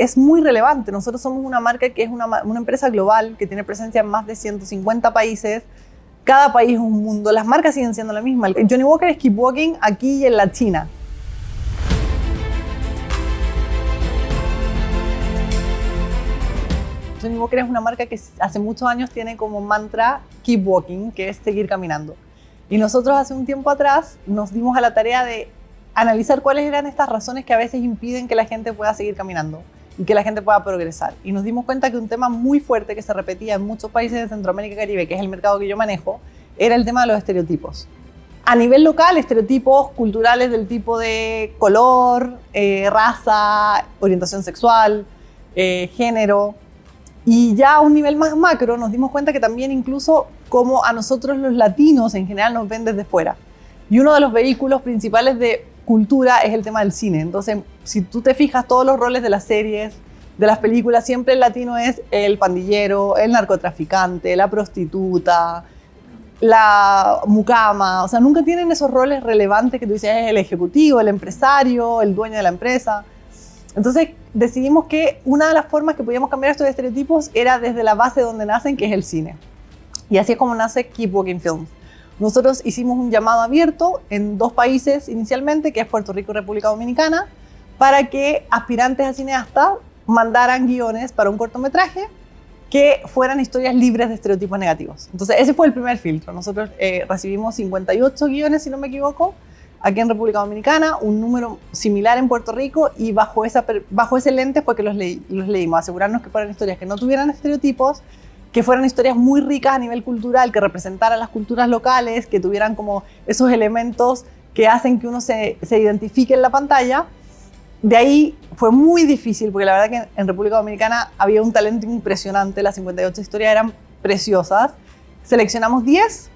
es muy relevante. Nosotros somos una marca que es una empresa global que tiene presencia en más de 150 países. Cada país es un mundo. Las marcas siguen siendo la misma. Johnnie Walker es Keep Walking aquí y en la China. Johnnie Walker es una marca que hace muchos años tiene como mantra Keep Walking, que es seguir caminando. Y nosotros hace un tiempo atrás nos dimos a la tarea de analizar cuáles eran estas razones que a veces impiden que la gente pueda seguir caminando y que la gente pueda progresar. Y nos dimos cuenta que un tema muy fuerte que se repetía en muchos países de Centroamérica y Caribe, que es el mercado que yo manejo, era el tema de los estereotipos. A nivel local, estereotipos culturales del tipo de color, raza, orientación sexual, género. Y ya a un nivel más macro nos dimos cuenta que también incluso como a nosotros los latinos en general nos ven desde fuera. Y uno de los vehículos principales de cultura es el tema del cine. Entonces, si tú te fijas, todos los roles de las series, de las películas, siempre el latino es el pandillero, el narcotraficante, la prostituta, la mucama. O sea, nunca tienen esos roles relevantes que tú dices, es el ejecutivo, el empresario, el dueño de la empresa. Entonces, decidimos que una de las formas que podíamos cambiar estos estereotipos era desde la base donde nacen, que es el cine. Y así es como nace Keep Walking Films. Nosotros hicimos un llamado abierto en 2 países inicialmente, que es Puerto Rico y República Dominicana, para que aspirantes a cineastas mandaran guiones para un cortometraje que fueran historias libres de estereotipos negativos. Entonces, ese fue el primer filtro. Nosotros recibimos 58 guiones, si no me equivoco, aquí en República Dominicana, un número similar en Puerto Rico, y bajo ese lente fue que los leímos, asegurarnos que fueran historias que no tuvieran estereotipos, que fueran historias muy ricas a nivel cultural, que representaran las culturas locales, que tuvieran como esos elementos que hacen que uno se identifique en la pantalla. De ahí fue muy difícil, porque la verdad que en República Dominicana había un talento impresionante, las 58 historias eran preciosas. Seleccionamos 10,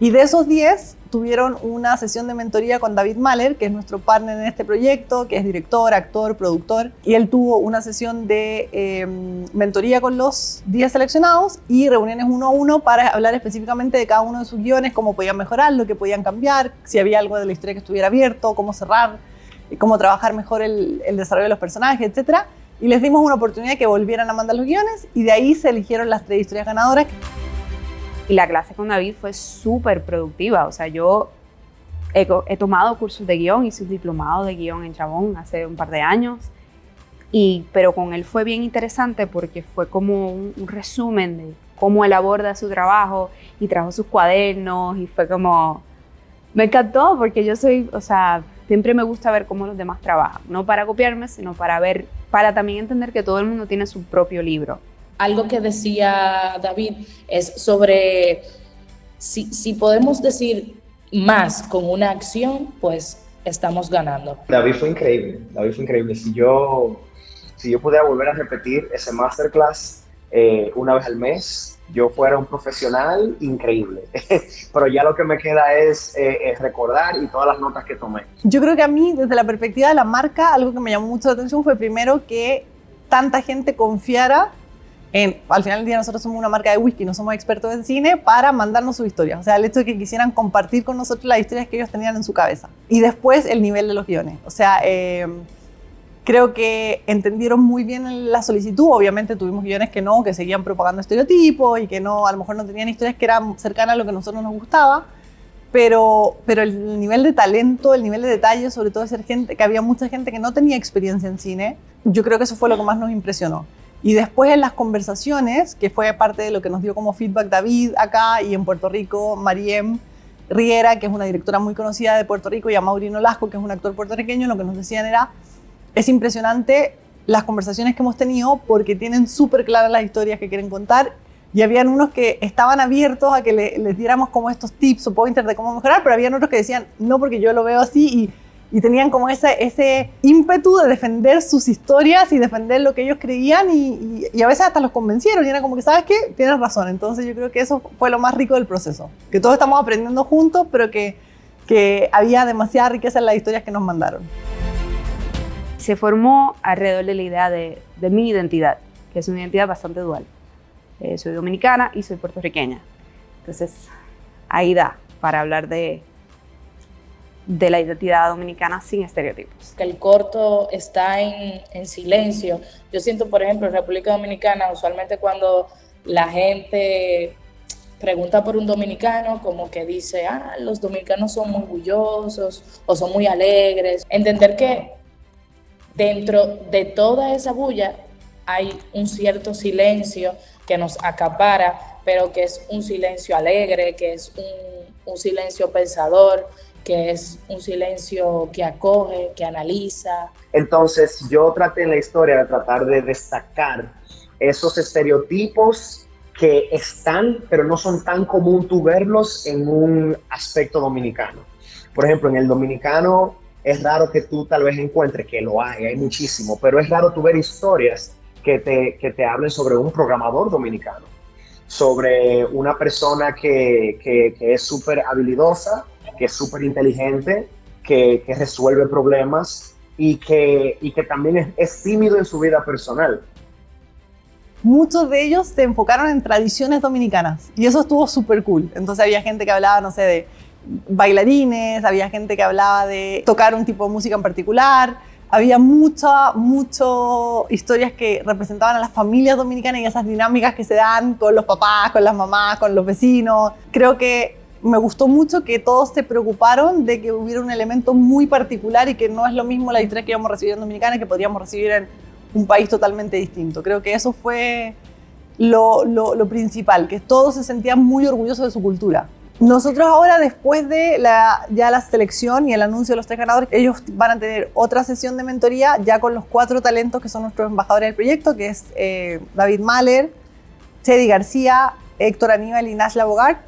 y de esos 10 tuvieron una sesión de mentoría con David Mahler, que es nuestro partner en este proyecto, que es director, actor, productor, y él tuvo una sesión de mentoría con los 10 seleccionados y reuniones 1 a 1 para hablar específicamente de cada uno de sus guiones, cómo podían mejorarlo, qué podían cambiar, si había algo de la historia que estuviera abierto, cómo cerrar, cómo trabajar mejor el desarrollo de los personajes, etc. Y les dimos una oportunidad de que volvieran a mandar los guiones, y de ahí se eligieron las 3 historias ganadoras. Y la clase con David fue súper productiva. O sea, yo he tomado cursos de guión, hice un diplomado de guión en Chabón hace un par de años, pero con él fue bien interesante porque fue como un resumen de cómo él aborda su trabajo y trajo sus cuadernos, y fue como... Me encantó porque yo soy, o sea, siempre me gusta ver cómo los demás trabajan, no para copiarme, sino para ver, para también entender que todo el mundo tiene su propio libro. Algo que decía David es sobre si podemos decir más con una acción, pues estamos ganando. David fue increíble. Si yo pudiera volver a repetir ese masterclass una vez al mes, yo fuera un profesional increíble. Pero ya lo que me queda es recordar y todas las notas que tomé. Yo creo que a mí, desde la perspectiva de la marca, algo que me llamó mucho la atención fue primero que tanta gente confiara al final del día nosotros somos una marca de whisky, no somos expertos en cine, para mandarnos sus historias. O sea, el hecho de que quisieran compartir con nosotros las historias que ellos tenían en su cabeza. Y después el nivel de los guiones. O sea, creo que entendieron muy bien la solicitud. Obviamente tuvimos guiones que seguían propagando estereotipos y que no, a lo mejor no tenían historias que eran cercanas a lo que a nosotros nos gustaba. Pero el nivel de talento, el nivel de detalle, sobre todo de ser gente, que había mucha gente que no tenía experiencia en cine, yo creo que eso fue lo que más nos impresionó. Y después en las conversaciones, que fue parte de lo que nos dio como feedback David acá, y en Puerto Rico, Mariem Riera, que es una directora muy conocida de Puerto Rico, y a Maurino Lasco, que es un actor puertorriqueño, lo que nos decían era, es impresionante las conversaciones que hemos tenido porque tienen súper claras las historias que quieren contar, y habían unos que estaban abiertos a que les diéramos como estos tips o pointers de cómo mejorar, pero habían otros que decían, no, porque yo lo veo así, y tenían como ese ímpetu de defender sus historias y defender lo que ellos creían, y a veces hasta los convencieron, y era como que, ¿sabes qué? Tienes razón. Entonces yo creo que eso fue lo más rico del proceso, que todos estamos aprendiendo juntos, pero que había demasiada riqueza en las historias que nos mandaron. Se formó alrededor de la idea de mi identidad, que es una identidad bastante dual. Soy dominicana y soy puertorriqueña. Entonces, ahí da para hablar de de la identidad dominicana sin estereotipos. Que el corto está en silencio. Yo siento, por ejemplo, en República Dominicana, usualmente cuando la gente pregunta por un dominicano, como que dice, los dominicanos son muy bullosos o son muy alegres. Entender que dentro de toda esa bulla hay un cierto silencio que nos acapara, pero que es un silencio alegre, que es un silencio pensador, que es un silencio que acoge, que analiza. Entonces yo traté en la historia de tratar de destacar esos estereotipos que están, pero no son tan común tú verlos en un aspecto dominicano. Por ejemplo, en el dominicano es raro que tú tal vez encuentres, que lo hay muchísimo, pero es raro tú ver historias que te hablen sobre un programador dominicano, sobre una persona que es súper habilidosa, que es súper inteligente, que resuelve problemas y que también es tímido en su vida personal. Muchos de ellos se enfocaron en tradiciones dominicanas y eso estuvo súper cool. Entonces había gente que hablaba, no sé, de bailarines, había gente que hablaba de tocar un tipo de música en particular, había muchas historias que representaban a las familias dominicanas y esas dinámicas que se dan con los papás, con las mamás, con los vecinos. Creo que me gustó mucho que todos se preocuparon de que hubiera un elemento muy particular y que no es lo mismo la historia que íbamos a recibir en Dominicana que podríamos recibir en un país totalmente distinto. Creo que eso fue lo principal, que todos se sentían muy orgullosos de su cultura. Nosotros ahora, después de ya la selección y el anuncio de los 3 ganadores, ellos van a tener otra sesión de mentoría ya con los 4 talentos que son nuestros embajadores del proyecto, que es David Mahler, Chedi García, Héctor Aníbal y Nashla Bogart,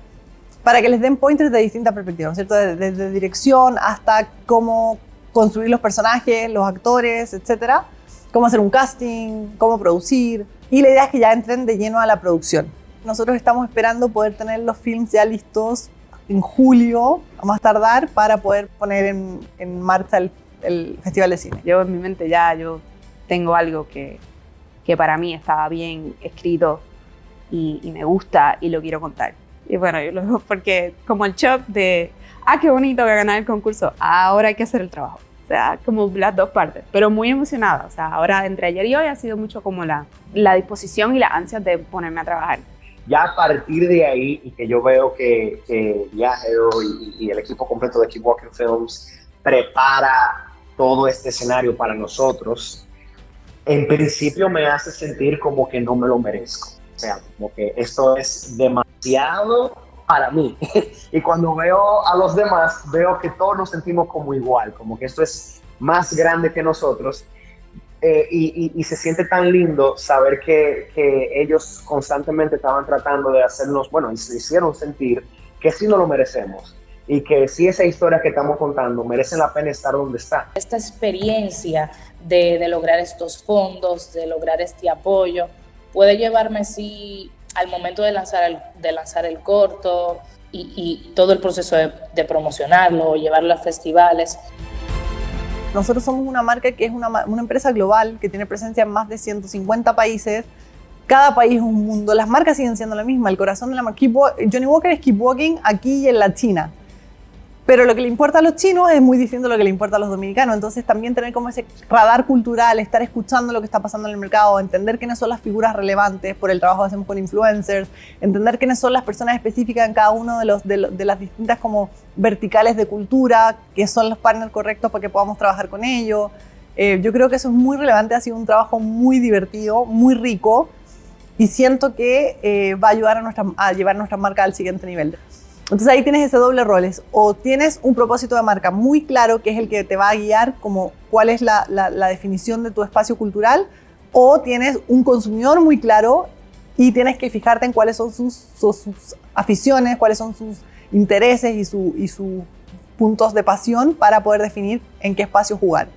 para que les den pointers de distintas perspectivas, ¿no es cierto? Desde dirección hasta cómo construir los personajes, los actores, etcétera, cómo hacer un casting, cómo producir. Y la idea es que ya entren de lleno a la producción. Nosotros estamos esperando poder tener los films ya listos en julio, a más tardar, para poder poner en marcha el Festival de Cine. Yo en mi mente yo tengo algo que para mí está bien escrito y me gusta y lo quiero contar. Y bueno, yo lo veo porque como el shock de, qué bonito que ganar el concurso, ahora hay que hacer el trabajo. O sea, como las dos partes, pero muy emocionada. O sea, ahora entre ayer y hoy ha sido mucho como la disposición y la ansia de ponerme a trabajar. Ya a partir de ahí, y que yo veo que Viajero y el equipo completo de Keep Walking Films prepara todo este escenario para nosotros, en principio me hace sentir como que no me lo merezco. O sea, como que esto es demasiado para mí. Y cuando veo a los demás, veo que todos nos sentimos como igual, como que esto es más grande que nosotros. Y se siente tan lindo saber que ellos constantemente estaban tratando de hacernos, y se hicieron sentir que sí nos lo merecemos y que sí esa historia que estamos contando merece la pena estar donde está. Esta experiencia de lograr estos fondos, de lograr este apoyo, puede llevarme sí al momento de lanzar el corto y todo el proceso de promocionarlo, llevarlo a festivales. Nosotros somos una marca que es una empresa global que tiene presencia en más de 150 países. Cada país es un mundo. Las marcas siguen siendo la misma. El corazón de la marca Johnny Walker es Keep Walking aquí y en la China. Pero lo que le importa a los chinos es muy distinto a lo que le importa a los dominicanos. Entonces también tener como ese radar cultural, estar escuchando lo que está pasando en el mercado, entender quiénes son las figuras relevantes por el trabajo que hacemos con influencers, entender quiénes son las personas específicas en cada uno de las distintas como verticales de cultura, que son los partners correctos para que podamos trabajar con ellos. Yo creo que eso es muy relevante, ha sido un trabajo muy divertido, muy rico y siento que va a ayudar a llevar nuestra marca al siguiente nivel. Entonces ahí tienes ese doble rol, o tienes un propósito de marca muy claro, que es el que te va a guiar como cuál es la definición de tu espacio cultural, o tienes un consumidor muy claro y tienes que fijarte en cuáles son sus aficiones, cuáles son sus intereses y sus puntos de pasión para poder definir en qué espacio jugar.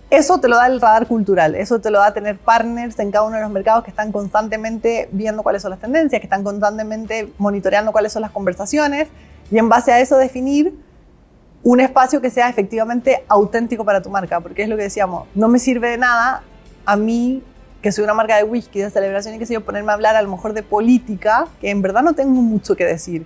Eso te lo da el radar cultural, eso te lo da tener partners en cada uno de los mercados que están constantemente viendo cuáles son las tendencias, que están constantemente monitoreando cuáles son las conversaciones y en base a eso definir un espacio que sea efectivamente auténtico para tu marca, porque es lo que decíamos, no me sirve de nada a mí, que soy una marca de whisky, de celebración y qué sé yo, ponerme a hablar a lo mejor de política, que en verdad no tengo mucho que decir.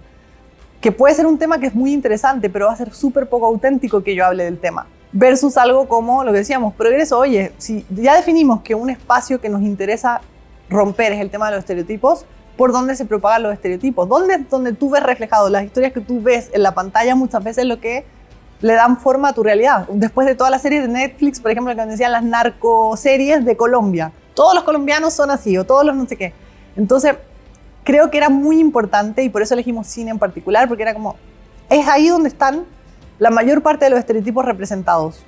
que puede ser un tema que es muy interesante, pero va a ser súper poco auténtico que yo hable del tema. Versus algo como lo que decíamos, progreso. Oye, si ya definimos que un espacio que nos interesa romper es el tema de los estereotipos, ¿por dónde se propagan los estereotipos? ¿Dónde tú ves reflejado las historias que tú ves en la pantalla? Muchas veces lo que le dan forma a tu realidad. Después de todas las series de Netflix, por ejemplo, que decían las narcoseries de Colombia, todos los colombianos son así, o todos los no sé qué. Entonces, creo que era muy importante, y por eso elegimos cine en particular, porque era como, es ahí donde están la mayor parte de los estereotipos representados.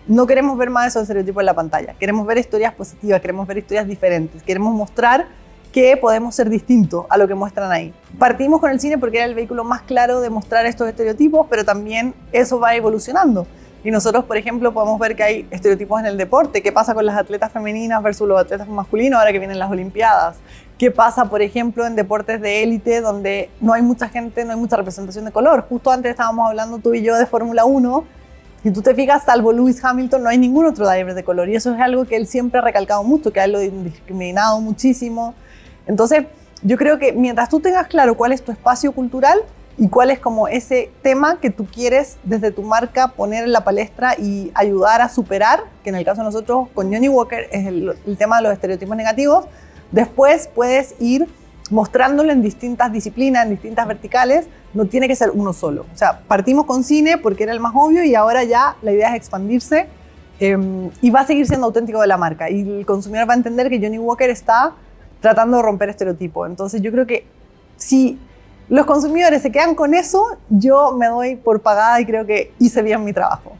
No queremos ver más esos estereotipos en la pantalla. Queremos ver historias positivas, queremos ver historias diferentes, queremos mostrar que podemos ser distintos a lo que muestran ahí. Partimos con el cine porque era el vehículo más claro de mostrar estos estereotipos, pero también eso va evolucionando. Y nosotros, por ejemplo, podemos ver que hay estereotipos en el deporte. ¿Qué pasa con las atletas femeninas versus los atletas masculinos ahora que vienen las Olimpiadas? ¿Qué pasa, por ejemplo, en deportes de élite donde no hay mucha gente, no hay mucha representación de color? Justo antes estábamos hablando tú y yo de Fórmula 1. Si tú te fijas, salvo Lewis Hamilton, no hay ningún otro driver de color. Y eso es algo que él siempre ha recalcado mucho, que a él lo ha discriminado muchísimo. Entonces, yo creo que mientras tú tengas claro cuál es tu espacio cultural y cuál es como ese tema que tú quieres desde tu marca poner en la palestra y ayudar a superar, que en el caso de nosotros con Johnnie Walker es el tema de los estereotipos negativos, después puedes ir mostrándolo en distintas disciplinas, en distintas verticales, no tiene que ser uno solo. O sea, partimos con cine porque era el más obvio y ahora ya la idea es expandirse y va a seguir siendo auténtico de la marca. Y el consumidor va a entender que Johnnie Walker está tratando de romper estereotipos. Entonces yo creo que si los consumidores se quedan con eso, yo me doy por pagada y creo que hice bien mi trabajo.